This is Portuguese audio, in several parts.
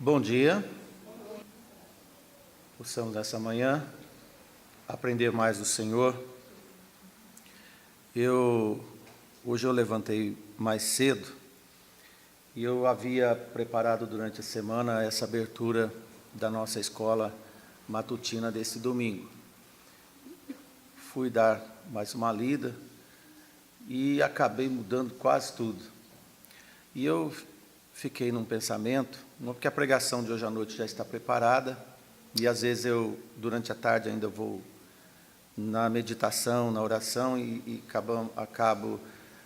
Bom dia. Possamos nessa manhã aprender mais do Senhor. Hoje eu levantei mais cedo e eu havia preparado durante a semana essa abertura da nossa escola matutina desse domingo. Fui dar mais uma lida e acabei mudando quase tudo. E eu fiquei num pensamento, porque a pregação de hoje à noite já está preparada, e às vezes eu, durante a tarde, ainda vou na meditação, na oração, e acabo,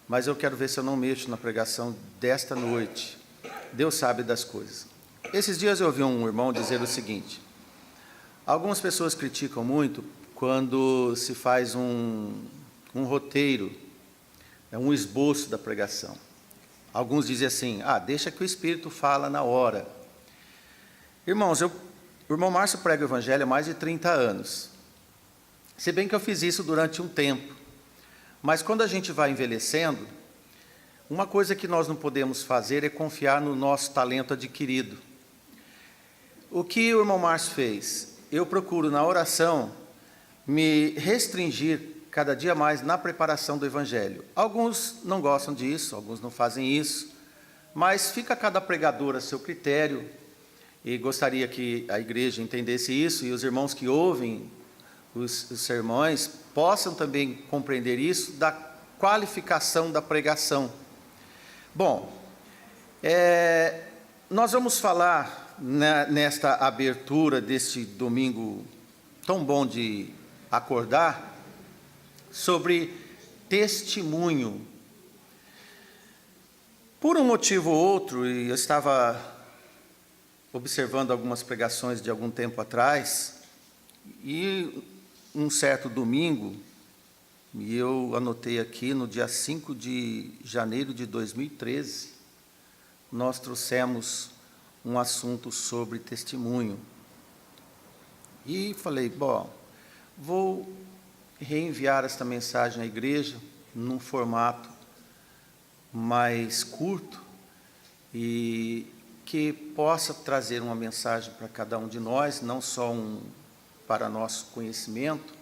mas eu quero ver se eu não mexo na pregação desta noite. Deus sabe das coisas. Esses dias eu ouvi um irmão dizer o seguinte: algumas pessoas criticam muito quando se faz um roteiro, um esboço da pregação. Alguns dizem assim: deixa que o Espírito fala na hora. Irmãos, o irmão Márcio prega o Evangelho há mais de 30 anos. Se bem que eu fiz isso durante um tempo. Mas quando a gente vai envelhecendo, uma coisa que nós não podemos fazer é confiar no nosso talento adquirido. O que o irmão Márcio fez? Eu procuro, na oração, me restringir cada dia mais na preparação do Evangelho. Alguns não gostam disso, alguns não fazem isso, mas fica cada pregador a seu critério, e gostaria que a igreja entendesse isso, e os irmãos que ouvem os sermões possam também compreender isso, da qualificação da pregação. Bom, nós vamos falar nesta abertura deste domingo tão bom de acordar, sobre testemunho. Por um motivo ou outro, e eu estava observando algumas pregações de algum tempo atrás, e um certo domingo, e eu anotei aqui, no dia 5 de janeiro de 2013, nós trouxemos um assunto sobre testemunho. E falei, vou reenviar esta mensagem à igreja num formato mais curto e que possa trazer uma mensagem para cada um de nós, não só para nosso conhecimento,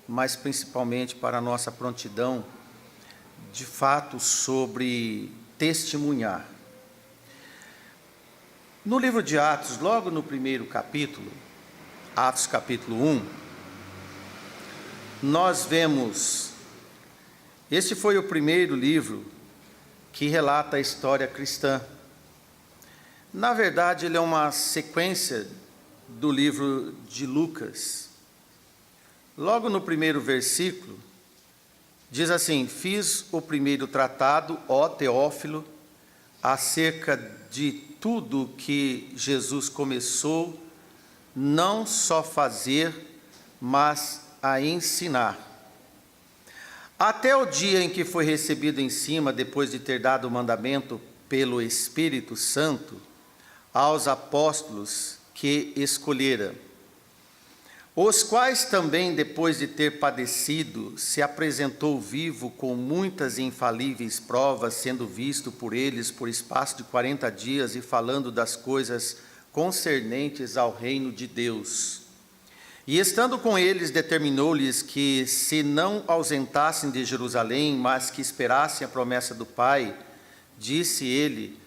mas principalmente para a nossa prontidão, de fato, sobre testemunhar. No livro de Atos, logo no primeiro capítulo, Atos capítulo 1, nós vemos, este foi o primeiro livro que relata a história cristã. Na verdade, ele é uma sequência do livro de Lucas. Logo no primeiro versículo, diz assim: fiz o primeiro tratado, ó Teófilo, acerca de tudo que Jesus começou, não só fazer, mas a ensinar, até o dia em que foi recebido em cima, depois de ter dado o mandamento pelo Espírito Santo, aos apóstolos que escolhera, os quais também, depois de ter padecido, se apresentou vivo com muitas e infalíveis provas, sendo visto por eles por espaço de 40 dias e falando das coisas concernentes ao reino de Deus. E estando com eles, determinou-lhes que se não ausentassem de Jerusalém, mas que esperassem a promessa do Pai, disse ele: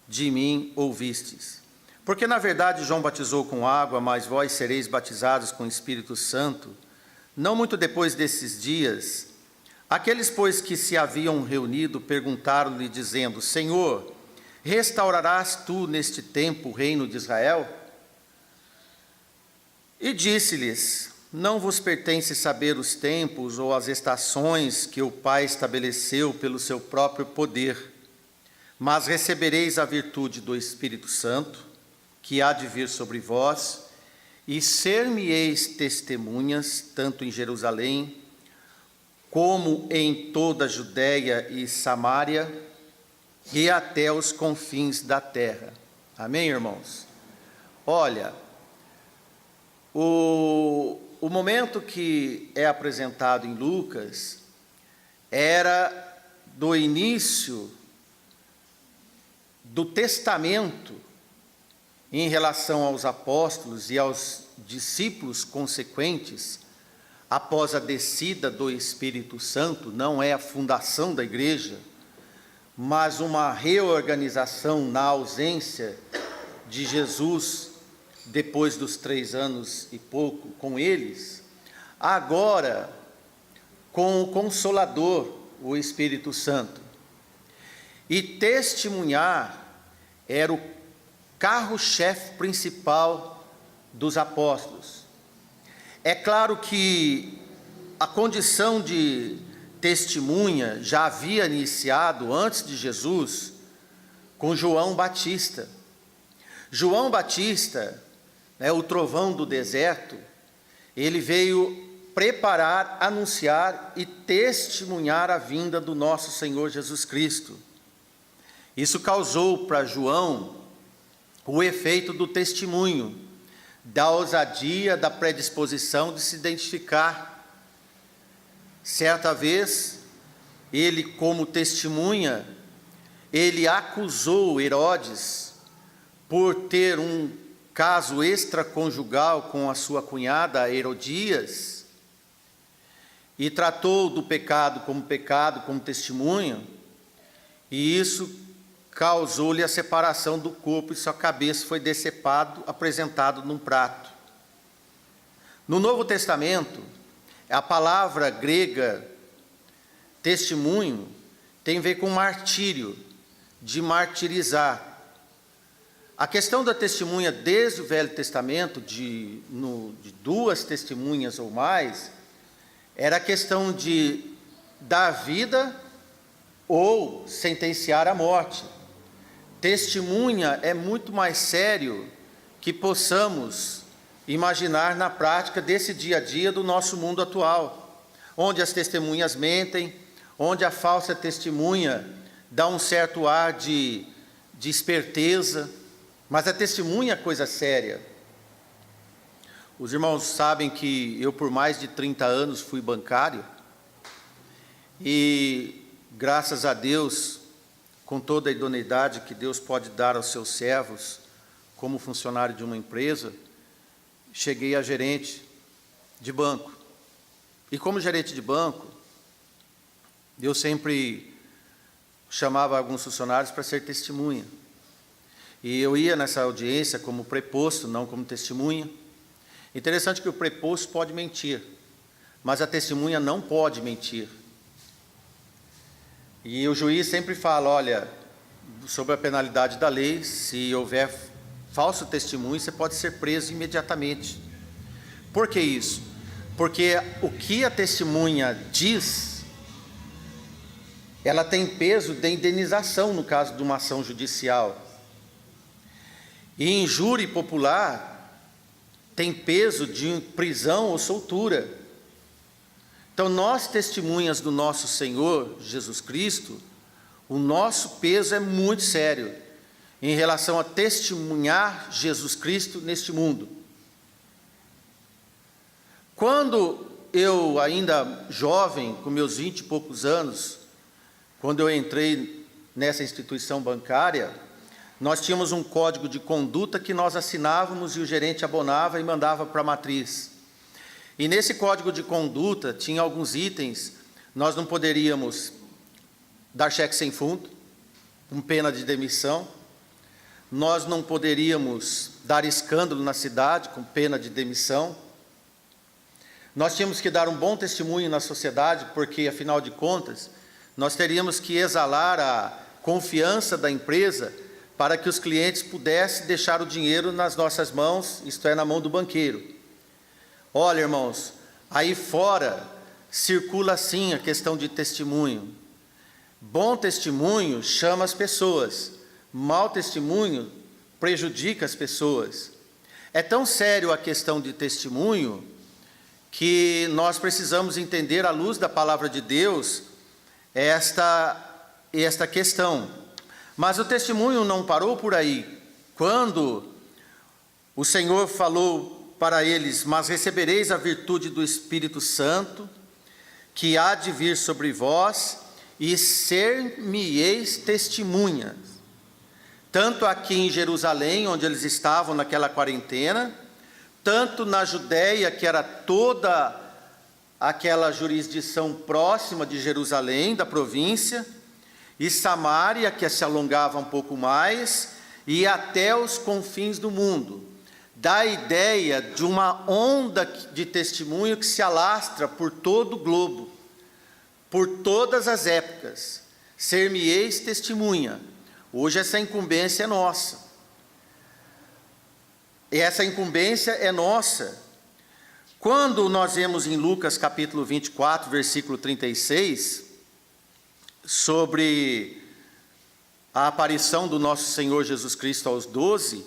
de mim ouvistes. Porque na verdade João batizou com água, mas vós sereis batizados com o Espírito Santo, não muito depois desses dias. Aqueles, pois, que se haviam reunido, perguntaram-lhe, dizendo: Senhor, restaurarás tu neste tempo o reino de Israel? E disse-lhes: não vos pertence saber os tempos ou as estações que o Pai estabeleceu pelo seu próprio poder, mas recebereis a virtude do Espírito Santo, que há de vir sobre vós, e ser-me-eis testemunhas, tanto em Jerusalém, como em toda a Judéia e Samária, e até os confins da terra. Amém, irmãos? Olha, o momento que é apresentado em Lucas era do início do testamento em relação aos apóstolos e aos discípulos consequentes, após a descida do Espírito Santo, não é a fundação da igreja, mas uma reorganização na ausência de Jesus, depois dos 3 anos e pouco com eles, agora com o Consolador, o Espírito Santo. E testemunhar era o carro-chefe principal dos apóstolos. É claro que a condição de testemunha já havia iniciado antes de Jesus com João Batista. João Batista, o trovão do deserto, ele veio preparar, anunciar e testemunhar a vinda do nosso Senhor Jesus Cristo. Isso causou para João o efeito do testemunho, da ousadia, da predisposição de se identificar. Certa vez, ele, como testemunha, ele acusou Herodes por ter um caso extraconjugal com a sua cunhada Herodias, e tratou do pecado, como testemunha, e isso causou-lhe a separação do corpo, e sua cabeça foi decepado, apresentado num prato. No Novo Testamento, a palavra grega testemunho tem a ver com martírio, de martirizar. A questão da testemunha desde o Velho Testamento, de 2 testemunhas ou mais, era a questão de dar vida ou sentenciar a morte. Testemunha é muito mais sério que possamos imaginar na prática desse dia a dia do nosso mundo atual, onde as testemunhas mentem, onde a falsa testemunha dá um certo ar de esperteza, mas a testemunha é coisa séria. Os irmãos sabem que eu, por mais de 30 anos, fui bancário, e graças a Deus, com toda a idoneidade que Deus pode dar aos seus servos, como funcionário de uma empresa, cheguei a gerente de banco. E como gerente de banco, eu sempre chamava alguns funcionários para ser testemunha. E eu ia nessa audiência como preposto, não como testemunha. Interessante que o preposto pode mentir, mas a testemunha não pode mentir. E o juiz sempre fala, olha, sobre a penalidade da lei, se houver falso testemunho, você pode ser preso imediatamente. Por que isso? Porque o que a testemunha diz, ela tem peso de indenização no caso de uma ação judicial. E injúria popular tem peso de prisão ou soltura. Então, nós, testemunhas do nosso Senhor Jesus Cristo, o nosso peso é muito sério em relação a testemunhar Jesus Cristo neste mundo. Quando eu, ainda jovem, com meus 20 e poucos anos, quando eu entrei nessa instituição bancária, nós tínhamos um código de conduta que nós assinávamos e o gerente abonava e mandava para a matriz. E nesse código de conduta tinha alguns itens. Nós não poderíamos dar cheque sem fundo, com pena de demissão. Nós não poderíamos dar escândalo na cidade, com pena de demissão. Nós tínhamos que dar um bom testemunho na sociedade, porque, afinal de contas, nós teríamos que exalar a confiança da empresa para que os clientes pudessem deixar o dinheiro nas nossas mãos, isto é, na mão do banqueiro. Olha, irmãos, aí fora circula assim a questão de testemunho. Bom testemunho chama as pessoas, mau testemunho prejudica as pessoas. É tão sério a questão de testemunho que nós precisamos entender, à luz da palavra de Deus, esta questão. Mas o testemunho não parou por aí. Quando o Senhor falou para eles, mas recebereis a virtude do Espírito Santo, que há de vir sobre vós, e ser-me-eis testemunhas. tanto aqui em Jerusalém, onde eles estavam naquela quarentena, tanto na Judéia, que era toda aquela jurisdição próxima de Jerusalém, da província, e Samaria, que se alongava um pouco mais, e até os confins do mundo. Dá a ideia de uma onda de testemunho que se alastra por todo o globo, por todas as épocas. Ser-me-eis testemunha. Hoje essa incumbência é nossa. E essa incumbência é nossa. Quando nós vemos em Lucas capítulo 24, versículo 36, sobre a aparição do nosso Senhor Jesus Cristo aos 12,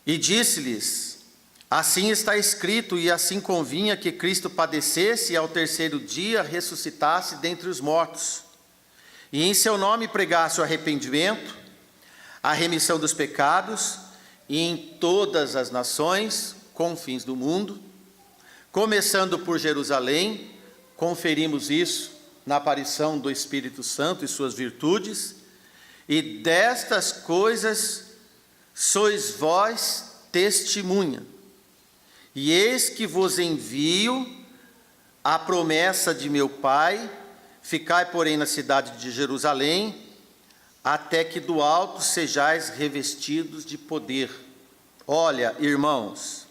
e disse-lhes: assim está escrito, e assim convinha que Cristo padecesse e ao terceiro dia ressuscitasse dentre os mortos, e em seu nome pregasse o arrependimento, a remissão dos pecados, e em todas as nações, confins do mundo, começando por Jerusalém. Conferimos isso na aparição do Espírito Santo e suas virtudes. E destas coisas sois vós testemunha. E eis que vos envio a promessa de meu Pai. Ficai, porém, na cidade de Jerusalém, até que do alto sejais revestidos de poder. Olha, irmãos,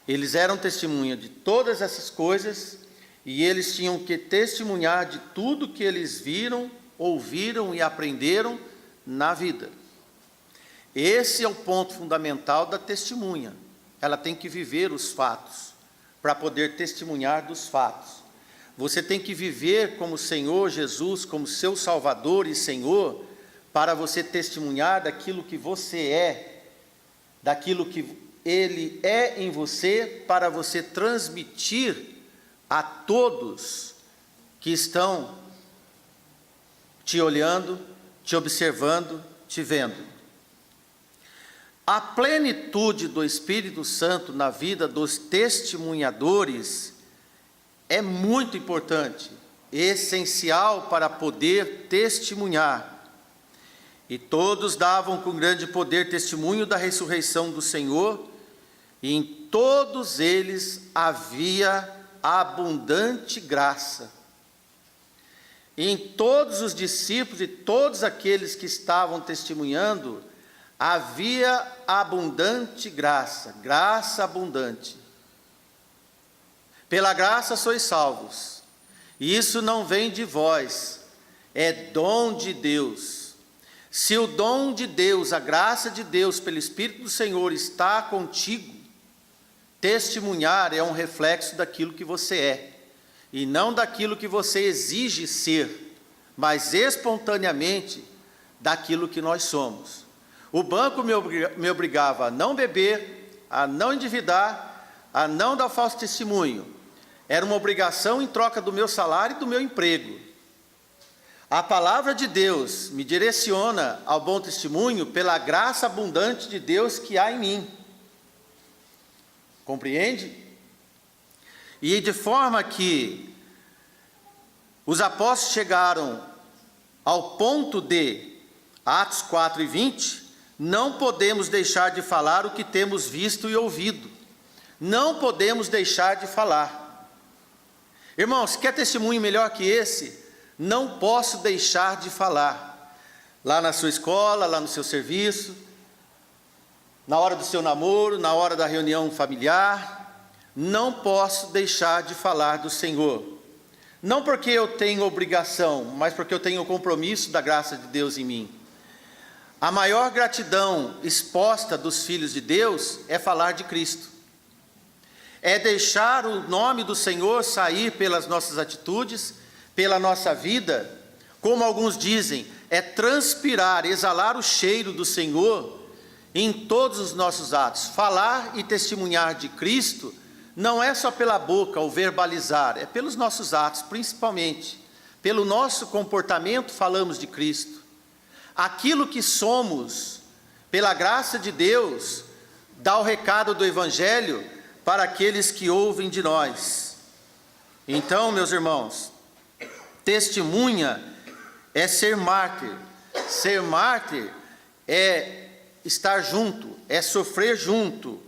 eles eram testemunha de todas essas coisas, e eles tinham que testemunhar de tudo que eles viram, ouviram e aprenderam na vida. Esse é o ponto fundamental da testemunha. Ela tem que viver os fatos, para poder testemunhar dos fatos. Você tem que viver como o Senhor Jesus, como seu Salvador e Senhor, para você testemunhar daquilo que você é, daquilo que Ele é em você, para você transmitir a todos que estão te olhando, te observando, te vendo. A plenitude do Espírito Santo na vida dos testemunhadores é muito importante, essencial para poder testemunhar. E todos davam com grande poder testemunho da ressurreição do Senhor, e em todos eles havia abundante graça. E em todos os discípulos e todos aqueles que estavam testemunhando, havia abundante graça, graça abundante. Pela graça sois salvos, e isso não vem de vós, é dom de Deus. Se o dom de Deus, a graça de Deus pelo Espírito do Senhor está contigo, testemunhar é um reflexo daquilo que você é, e não daquilo que você exige ser, mas espontaneamente daquilo que nós somos. O banco me obrigava a não beber, a não endividar, a não dar falso testemunho. Era uma obrigação em troca do meu salário e do meu emprego. A palavra de Deus me direciona ao bom testemunho pela graça abundante de Deus que há em mim. Compreende? E de forma que os apóstolos chegaram ao ponto de, Atos 4:20, não podemos deixar de falar o que temos visto e ouvido. Não podemos deixar de falar. Irmãos, quer testemunho melhor que esse? Não posso deixar de falar. Lá na sua escola, lá no seu serviço, na hora do seu namoro, na hora da reunião familiar, não posso deixar de falar do Senhor. Não porque eu tenho obrigação, mas porque eu tenho o compromisso da graça de Deus em mim. A maior gratidão exposta dos filhos de Deus é falar de Cristo. É deixar o nome do Senhor sair pelas nossas atitudes, pela nossa vida, como alguns dizem, é transpirar, exalar o cheiro do Senhor em todos os nossos atos. Falar e testemunhar de Cristo não é só pela boca ou verbalizar, é pelos nossos atos, principalmente. Pelo nosso comportamento falamos de Cristo. Aquilo que somos, pela graça de Deus, dá o recado do Evangelho para aqueles que ouvem de nós. Então, meus irmãos, testemunha é ser mártir. Ser mártir é estar junto, é sofrer junto,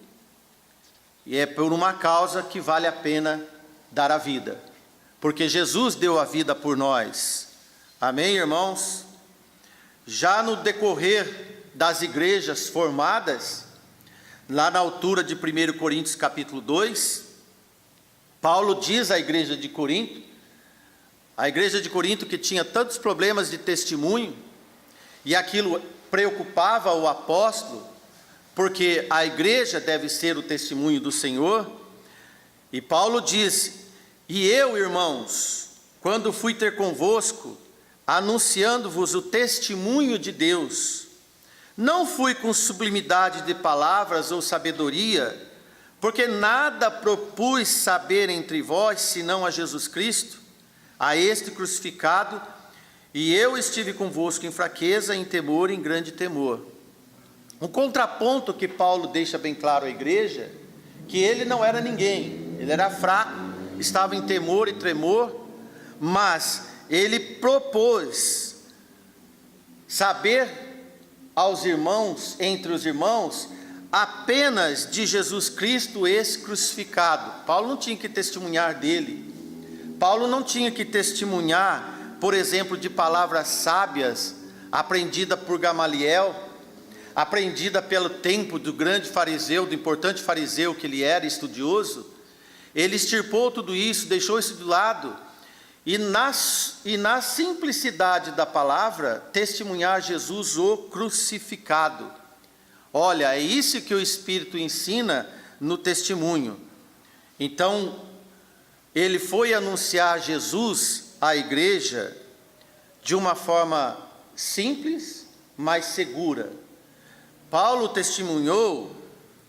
e é por uma causa que vale a pena dar a vida, porque Jesus deu a vida por nós. Amém, irmãos? Já no decorrer das igrejas formadas, lá na altura de 1 Coríntios capítulo 2, Paulo diz à igreja de Corinto, a igreja de Corinto que tinha tantos problemas de testemunho, e aquilo preocupava o apóstolo, porque a igreja deve ser o testemunho do Senhor, e Paulo diz: e eu, irmãos, quando fui ter convosco, anunciando-vos o testemunho de Deus, não fui com sublimidade de palavras ou sabedoria, porque nada propus saber entre vós, senão a Jesus Cristo, a este crucificado, e eu estive convosco em fraqueza, em temor e em grande temor. Um contraponto que Paulo deixa bem claro à igreja, que ele não era ninguém, ele era fraco, estava em temor e tremor, mas ele propôs saber aos irmãos, entre os irmãos, apenas de Jesus Cristo esse crucificado. Paulo não tinha que testemunhar dele, Paulo não tinha que testemunhar, por exemplo, de palavras sábias, aprendida por Gamaliel, aprendida pelo tempo do grande fariseu, do importante fariseu que ele era, estudioso. Ele extirpou tudo isso, deixou isso de lado, e na simplicidade da palavra, testemunhar Jesus o crucificado. Olha, é isso que o Espírito ensina no testemunho. Então, ele foi anunciar Jesus à igreja de uma forma simples, mas segura. Paulo testemunhou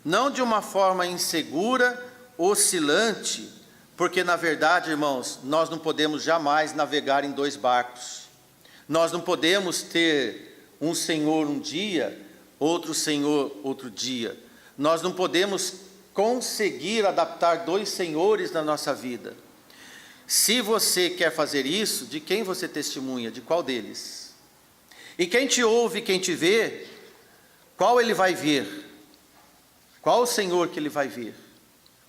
não de uma forma insegura, oscilante, porque na verdade, irmãos, nós não podemos jamais navegar em dois barcos. Nós não podemos ter um Senhor um dia, outro Senhor outro dia. Nós não podemos conseguir adaptar dois senhores na nossa vida. Se você quer fazer isso, de quem você testemunha? De qual deles? E quem te ouve, quem te vê, qual ele vai ver? Qual o Senhor que ele vai ver?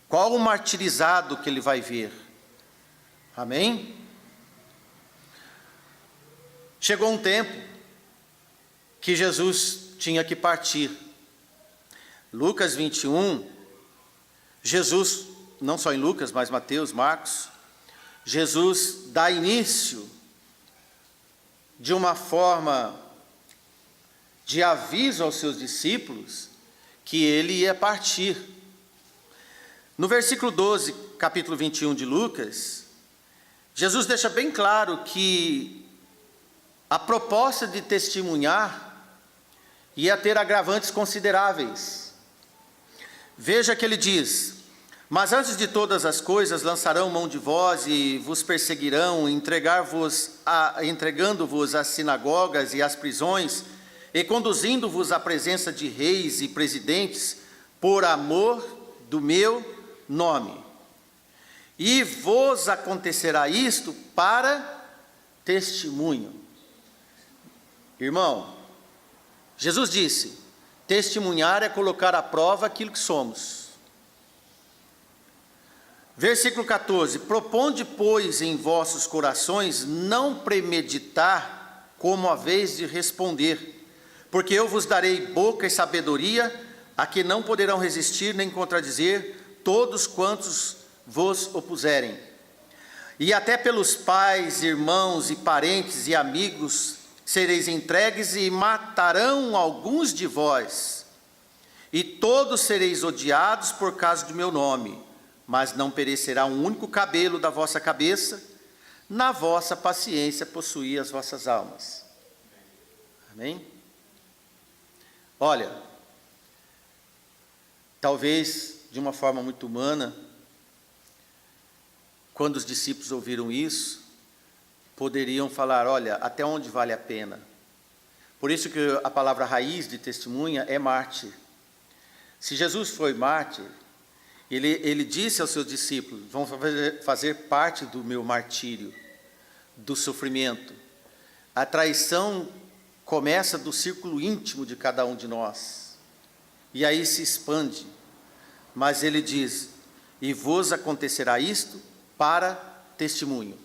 Qual o martirizado que ele vai ver? Amém? Chegou um tempo que Jesus tinha que partir. Lucas 21, Jesus, não só em Lucas, mas Mateus, Marcos, Jesus dá início de uma forma de aviso aos seus discípulos que ele ia partir. No versículo 12, capítulo 21 de Lucas, Jesus deixa bem claro que a proposta de testemunhar ia ter agravantes consideráveis. Veja que ele diz: mas antes de todas as coisas lançarão mão de vós e vos perseguirão, entregando-vos às sinagogas e às prisões, e conduzindo-vos à presença de reis e presidentes, por amor do meu nome. E vos acontecerá isto para testemunho. Irmão, Jesus disse: testemunhar é colocar à prova aquilo que somos. Versículo 14: proponde, pois, em vossos corações não premeditar como haveis de responder, porque eu vos darei boca e sabedoria, a que não poderão resistir nem contradizer todos quantos vos opuserem. E até pelos pais, irmãos e parentes e amigos sereis entregues, e matarão alguns de vós, e todos sereis odiados por causa do meu nome. Mas não perecerá um único cabelo da vossa cabeça, na vossa paciência possuí as vossas almas. Amém? Olha, talvez de uma forma muito humana, quando os discípulos ouviram isso, poderiam falar: olha, até onde vale a pena? Por isso que a palavra raiz de testemunha é mártir. Se Jesus foi mártir, ele disse aos seus discípulos: vão fazer parte do meu martírio, do sofrimento. A traição começa do círculo íntimo de cada um de nós, e aí se expande. Mas ele diz: e vos acontecerá isto para testemunho.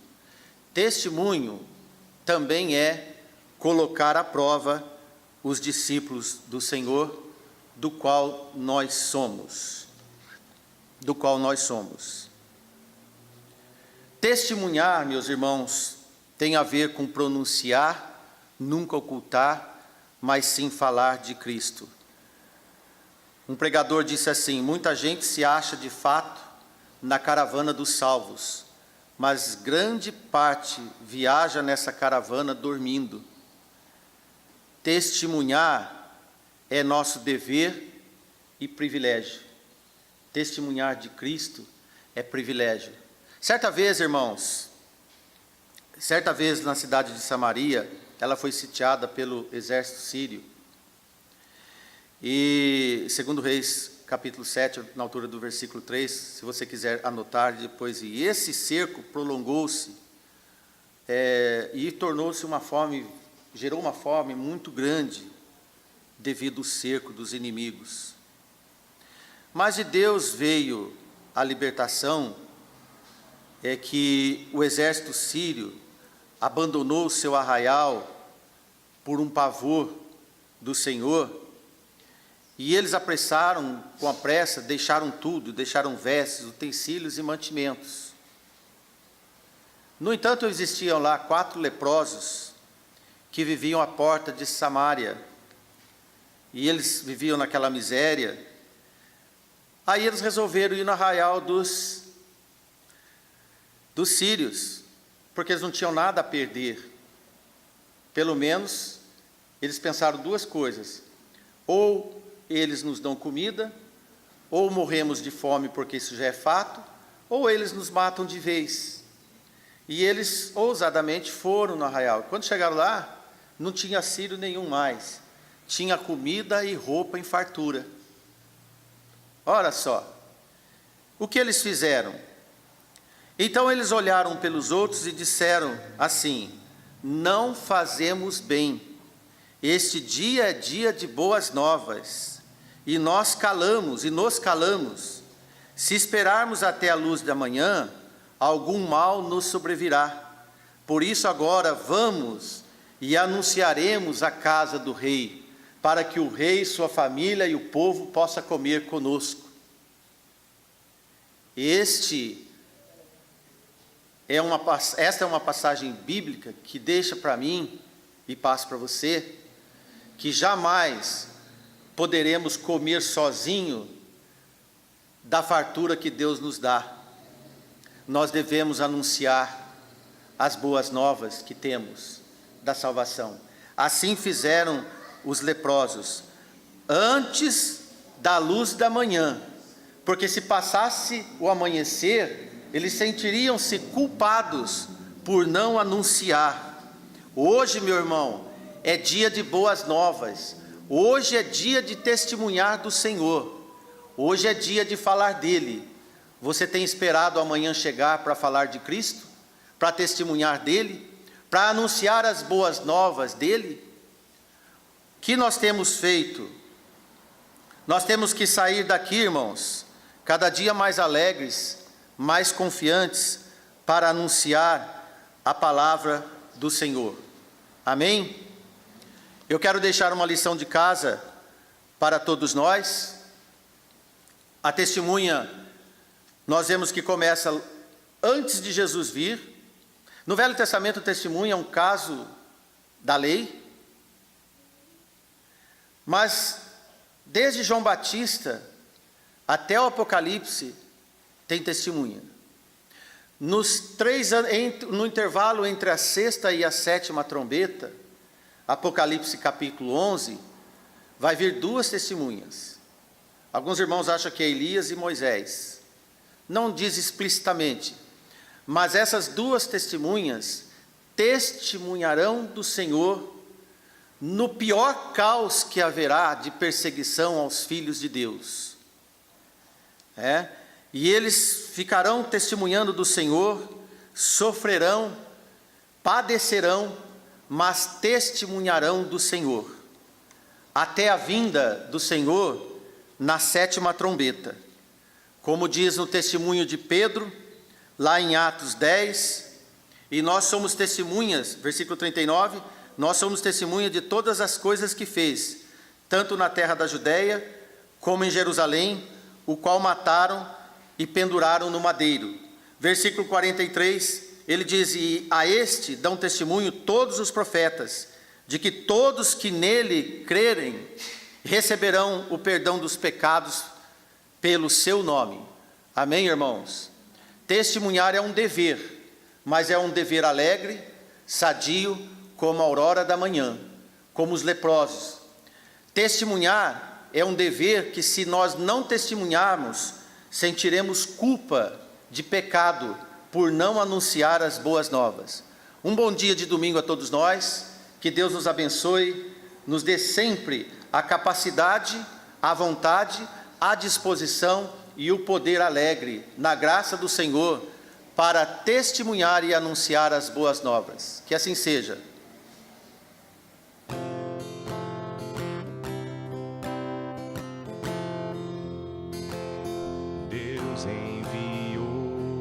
Testemunho também é colocar à prova os discípulos do Senhor, do qual nós somos. Do qual nós somos. Testemunhar, meus irmãos, tem a ver com pronunciar, nunca ocultar, mas sim falar de Cristo. Um pregador disse assim: muita gente se acha de fato na caravana dos salvos, mas grande parte viaja nessa caravana dormindo. Testemunhar é nosso dever e privilégio. Testemunhar de Cristo é privilégio. Certa vez, irmãos, na cidade de Samaria, ela foi sitiada pelo exército sírio. E, segundo Reis, capítulo 7, na altura do versículo 3, se você quiser anotar depois, e esse cerco prolongou-se e tornou-se gerou uma fome muito grande devido ao cerco dos inimigos. Mas de Deus veio a libertação, que o exército sírio abandonou o seu arraial por um pavor do Senhor, e eles apressaram com a pressa, deixaram tudo, deixaram vestes, utensílios e mantimentos. No entanto, existiam lá 4 leprosos que viviam à porta de Samaria, e eles viviam naquela miséria. Aí eles resolveram ir no arraial dos sírios, porque eles não tinham nada a perder. Pelo menos, eles pensaram 2 coisas: ou eles nos dão comida, ou morremos de fome, porque isso já é fato, ou eles nos matam de vez. E eles ousadamente foram no arraial. Quando chegaram lá, não tinha sírio nenhum mais, tinha comida e roupa em fartura. Ora só, o que eles fizeram? Então eles olharam pelos outros e disseram assim: não fazemos bem, este dia é dia de boas novas, e nos calamos. Se esperarmos até a luz da manhã, algum mal nos sobrevirá. Por isso agora vamos e anunciaremos a casa do rei, para que o rei, sua família e o povo possam comer conosco. Esta é uma passagem bíblica que deixa para mim e passa para você que jamais poderemos comer sozinho da fartura que Deus nos dá. Nós devemos anunciar as boas novas que temos da salvação. Assim fizeram os leprosos antes da luz da manhã, porque se passasse o amanhecer, eles sentiriam-se culpados por não anunciar. Hoje, meu irmão, é dia de boas novas. Hoje é dia de testemunhar do Senhor. Hoje é dia de falar dele. Você tem esperado amanhã chegar para falar de Cristo? Para testemunhar dele? Para anunciar as boas novas dele? O que nós temos feito? Nós temos que sair daqui, irmãos, cada dia mais alegres, mais confiantes, para anunciar a palavra do Senhor. Amém? Eu quero deixar uma lição de casa para todos nós. A testemunha, nós vemos que começa antes de Jesus vir. No Velho Testamento, a testemunha é um caso da lei. Mas, desde João Batista até o Apocalipse, tem testemunha. No intervalo entre a 6ª e a 7ª trombeta, Apocalipse capítulo 11, vai vir 2 testemunhas. Alguns irmãos acham que é Elias e Moisés. Não diz explicitamente, mas essas 2 testemunhas testemunharão do Senhor no pior caos que haverá de perseguição aos filhos de Deus. E eles ficarão testemunhando do Senhor, sofrerão, padecerão, mas testemunharão do Senhor, até a vinda do Senhor na 7ª trombeta. Como diz no testemunho de Pedro, lá em Atos 10, e nós somos testemunhas, versículo 39, nós somos testemunhas de todas as coisas que fez, tanto na terra da Judéia, como em Jerusalém, o qual mataram e penduraram no madeiro. Versículo 43, ele diz, e a este dão testemunho todos os profetas, de que todos que nele crerem, receberão o perdão dos pecados pelo seu nome. Amém, irmãos? Testemunhar é um dever, mas é um dever alegre, sadio, como a aurora da manhã, como os leprosos. Testemunhar é um dever que, se nós não testemunharmos, sentiremos culpa de pecado por não anunciar as boas novas. Um bom dia de domingo a todos nós, que Deus nos abençoe, nos dê sempre a capacidade, a vontade, a disposição e o poder alegre, na graça do Senhor, para testemunhar e anunciar as boas novas. Que assim seja. Deus enviou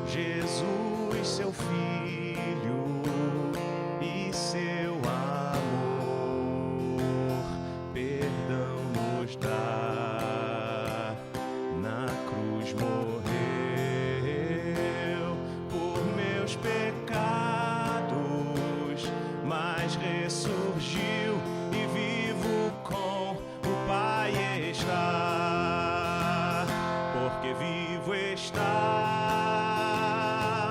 Jesus, seu Filho, e seu amor, perdão nos dá. Na cruz morreu por meus pecados, mas ressurgiu e vivo com o Pai está. Porque vivo está,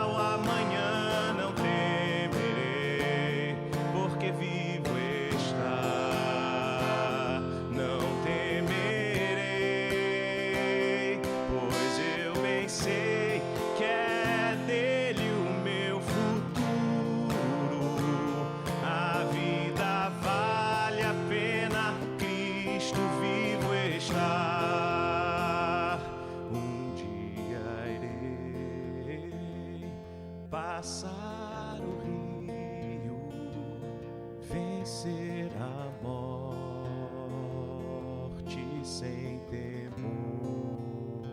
o amanhã não temerei. Porque vivo está, não temerei. Pois eu bem sei que é dele o meu futuro. A vida vale a pena, Cristo vivo está. Passar o rio, vencer a morte sem temor,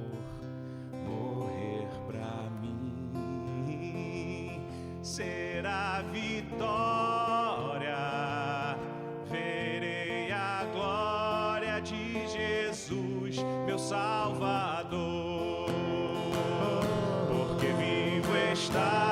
morrer pra mim será vitória. Verei a glória de Jesus, meu Salvador, porque vivo está.